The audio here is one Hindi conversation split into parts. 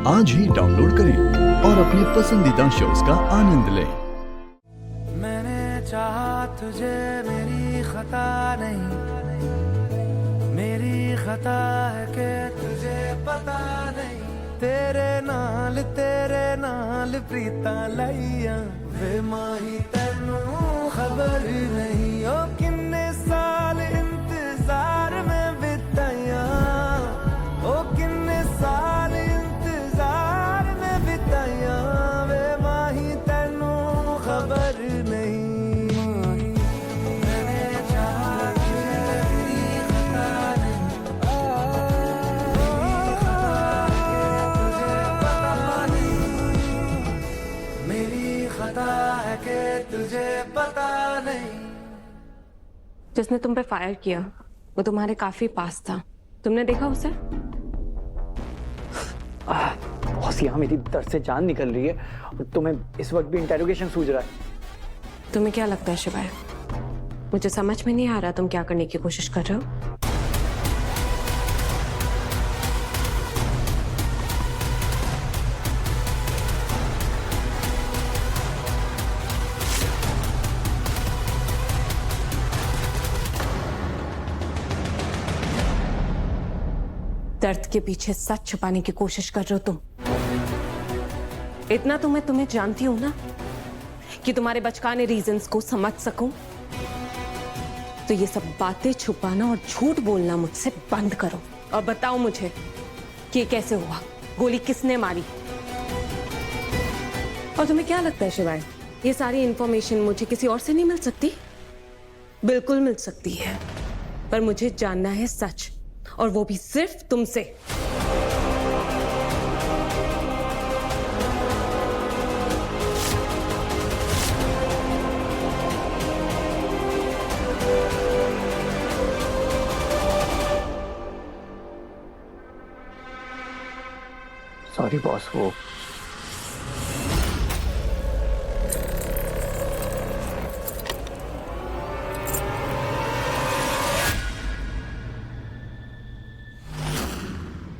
आज ही डाउनलोड करें और अपने पसंदीदा शोज का आनंद लें। मैंने चाहा तुझे, मेरी खता नहीं, मेरी खता है कि तुझे पता नहीं। तेरे नाल प्रीता लईया वे माही तेनू खबर नहीं। ओ किन्ने साल इंतजार में बिताया, ओ किन्ने साल इंतजार में बिताया वे माही तेनू खबर नहीं। मैंने चाहा तुझे, मेरी खता नहीं, मेरी खता है कि तुझे पता नहीं। जिसने तुम पे फायर किया वो तुम्हारे काफी पास था, तुमने देखा उसे? बॉस, यहाँ मेरी दर्द से जान निकल रही है और तुम्हें इस वक्त भी इंटेरोगेशन सूझ रहा है। तुम्हें क्या लगता है शिवाय, मुझे समझ में नहीं आ रहा तुम क्या करने की कोशिश कर रहे हो। दर्द के पीछे सच छुपाने की कोशिश कर रहे हो तुम। इतना तो मैं तुम्हें जानती हूं ना कि तुम्हारे बचकाने रीजंस को समझ सकूं। तो ये सब बातें छुपाना और झूठ बोलना मुझसे बंद करो और बताओ मुझे कि ये कैसे हुआ, गोली किसने मारी। और तुम्हें क्या लगता है शिवाय, ये सारी इंफॉर्मेशन मुझे किसी और से नहीं मिल सकती? बिल्कुल मिल सकती है, पर मुझे जानना है सच, और वो भी सिर्फ तुमसे। सॉरी बॉस, वो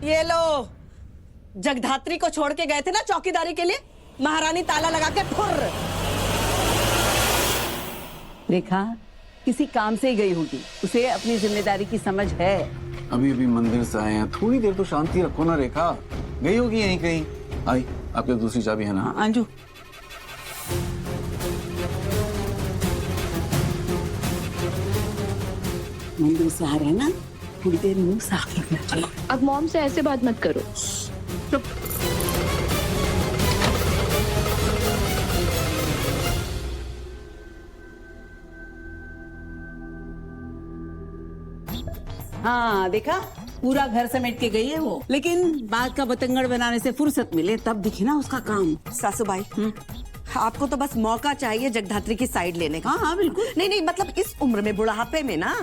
ये लो, जगधात्री को छोड़ के गए थे ना चौकीदारी के लिए, महारानी ताला लगा के फुर्र। रेखा किसी काम से ही गई होगी, उसे अपनी जिम्मेदारी की समझ है। अभी अभी मंदिर से आए हैं, थोड़ी देर तो शांति रखो ना रेखा। गई होगी यहीं कहीं। आई, आपके दूसरी चाबी है ना? अंजू, मंदिर से आ रहे हैं ना, थोड़ी देर मुंह साफ रखना चाहिए। अब मॉम से ऐसे बात मत करो। चुप। हाँ देखा, पूरा घर समेट के गई है वो, लेकिन बात का बतंगड़ बनाने से फुर्सत मिले तब दिखे ना उसका काम। सासूबाई, आपको तो बस मौका चाहिए जगधात्री की साइड लेने का। हाँ हाँ बिल्कुल। नहीं, मतलब इस उम्र में, बुढ़ापे में ना,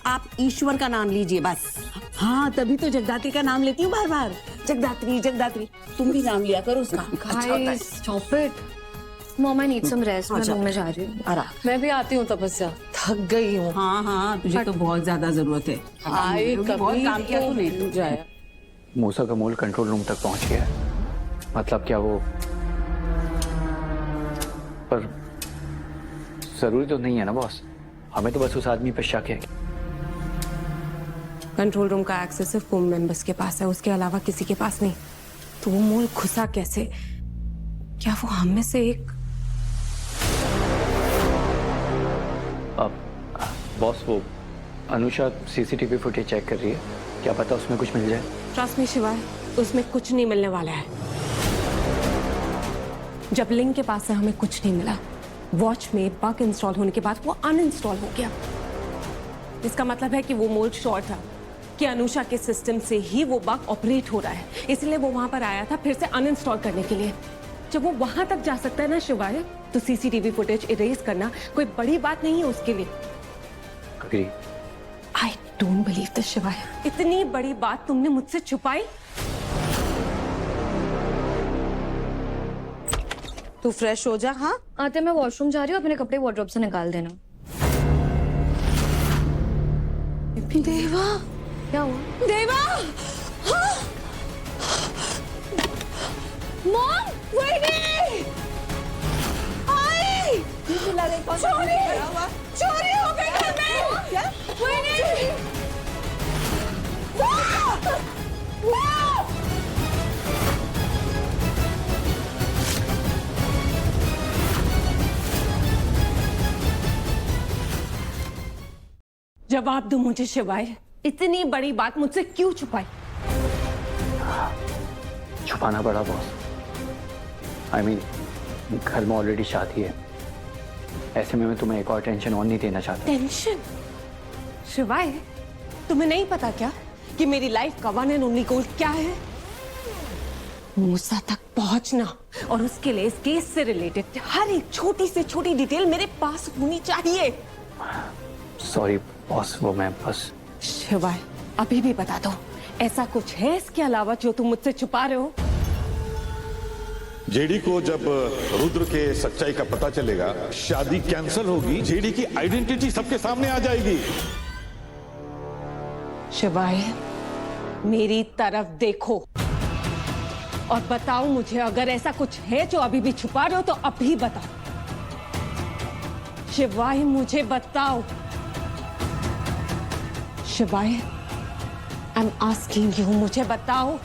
आप ईश्वर का नाम लीजिए बस। हाँ तभी तो जगधात्री का नाम लेती हूँ बार बार, जगधात्री जगधात्री। तुम भी नाम लिया करो उसका। Guys, stop it. Mom, I need some rest. मैं रूम में जा रही हूँ। मैं भी आती हूँ तपस्या, थक गई हूँ। हाँ हाँ, तुझे तो बहुत ज्यादा जरूरत है। आए बहुत कभी काम किया तूने। तो जाया। मूसा का मूल कंट्रोल रूम तक पहुंच गया है। मतलब क्या वो, पर जरूरी तो नहीं है ना बॉस, हमें तो बस उस आदमी पे शक है। कंट्रोल रूम का एक्सेस सिर्फ होम मेंबर्स के पास है, उसके अलावा किसी के पास नहीं। तो वो मोल घुसा कैसे? क्या वो हम में से एक? अब बॉस, वो अनुषा सीसीटीवी फुटेज चेक कर रही है, क्या पता उसमें कुछ मिल जाए। ट्रस्ट मी शिवाय, उसमें कुछ नहीं मिलने वाला है। जब लिंक के पास से हमें कुछ नहीं मिला, वॉच में बग इंस्टॉल होने के बाद वो अनइंस्टॉल हो गया। इसका मतलब है कि वो मोल शॉर्ट था, कि अनुषा के सिस्टम से ही वो बग ऑपरेट हो रहा है, इसलिए वो वहां पर आया था फिर से अनइंस्टॉल करने के लिए। जब वो वहां तक जा सकता है ना शिवाय, तो सीसीटीवी फुटेज इरेज करना कोई बड़ी बात नहीं है उसके लिए। Agree. I don't believe this शिवाय, इतनी बड़ी बात तुमने मुझसे छुपाई। तू फ्रेश हो जा। हाँ, आते मैं वॉशरूम जा रही हूँ, अपने कपड़े वार्डरोब से निकाल देना। देवा, क्या हुआ? देवा, हाँ। मॉम वही आई चोरी चोरी हो गई घर में। क्या जवाब दो मुझे शिवाय, इतनी बड़ी बात मुझसे क्यों छुपाई? छुपाना पड़ा बॉस। आई मीन घर में ऑलरेडी शादी है, ऐसे में मैं तुम्हें एक और टेंशन और नहीं देना चाहता। टेंशन? शिवाय, तुम्हें नहीं पता क्या कि मेरी लाइफ का वन एंड ओनली गोल क्या है? मूसा तक पहुंचना, और उसके लिए इस केस से रिलेटेड हर एक छोटी से छोटी डिटेल मेरे पास होनी चाहिए। सॉरी बॉस, वो मैं बस। शिवाय, अभी भी बता दो, ऐसा कुछ है इसके अलावा जो तुम मुझसे छुपा रहे हो? जेडी को जब रुद्र के सच्चाई का पता चलेगा, शादी कैंसिल होगी, जेडी की आइडेंटिटी सबके सामने आ जाएगी। शिवाय, मेरी तरफ देखो और बताओ मुझे, अगर ऐसा कुछ है जो अभी भी छुपा रहे हो तो अभी बताओ। शिवाय, मुझे बताओ। शिवाय, आई एम आस्किंग यू, मुझे बताओ।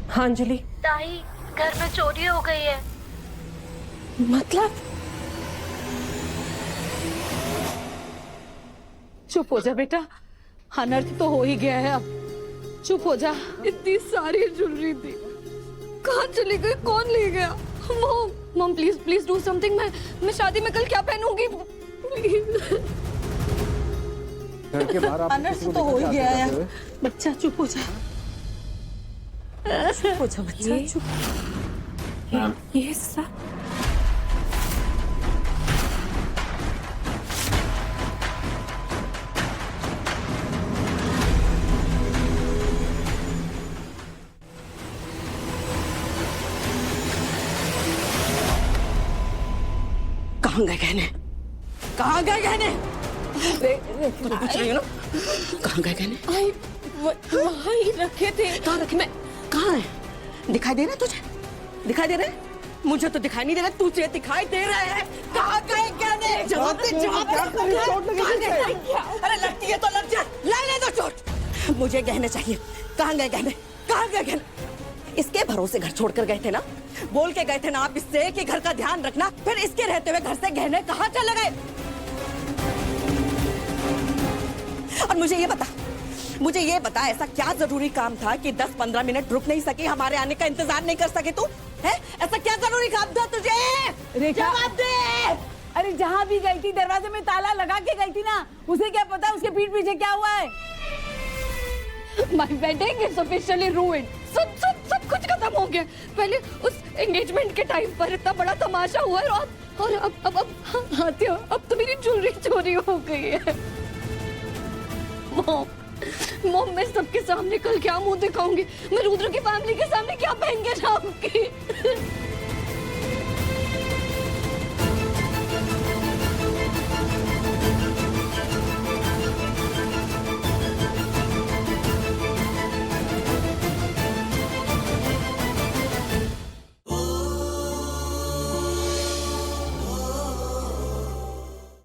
हाँ अंजलि। ताई, घर में चोरी हो गई है। मतलब? चुप हो जा बेटा, अनर्थ तो हो ही गया है अब। चुप हो जा। इतनी सारी ज्वेलरी थी, कहाँ चली गई, कौन ले गया? Mom, mom please please do something. मैं शादी में कल क्या पहनूंगी प्लीज। घर के बाहर आप अनर्थ तो हो ही गया है। बच्चा चुप हो जा, चुप हो जा बच्चा, चुप। ये सब कहाँ गए गहने? कहाँ गए गहने? तुम पूछ रही हो ना, कहाँ गए गहने? वहाँ ही रखे थे। कहाँ रखे? मैं कहाँ है? दिखाई दे रहा है तुझे? दिखाई दे रहा है? मुझे तो दिखाई नहीं दे रहा, तुझे दिखाई दे रहा है। कहाँ गए गहने? जवाब दे, जवाब दे। अरे लगती है तो लग जा, ले दो चोट। मुझे गहने चाहिए। कहाँ गए गहने? कहाँ गए गहने? इसके भरोसे घर छोड़कर गए थे ना, बोल के गए थे ना आप इससे कि घर का ध्यान रखना, फिर इसके रहते हुए घर से गहने कहाँ चले गए? और मुझे ये बता ऐसा क्या जरूरी काम था कि 10-15 मिनट रुक नहीं सकी, हमारे आने का इंतजार नहीं कर सके? तू है, ऐसा क्या जरूरी काम था तुझे? रेखा, जवाब दे। अरे जहाँ भी गई थी दरवाजे में ताला लगा के गई थी ना, उसे क्या पता उसके पीठ पीछे क्या हुआ है? My wedding is officially ruined. सब कुछ खत्म हो गया। पहले उस एंगेजमेंट के टाइम पर इतना बड़ा तमाशा हुआ है, और अब तो मेरी ज्वेलरी चोरी हो गई है। मॉम, मैं सबके सामने कल क्या मुंह दिखाऊंगी? मैं रुद्र की फैमिली के सामने क्या पहन के जाऊंगी?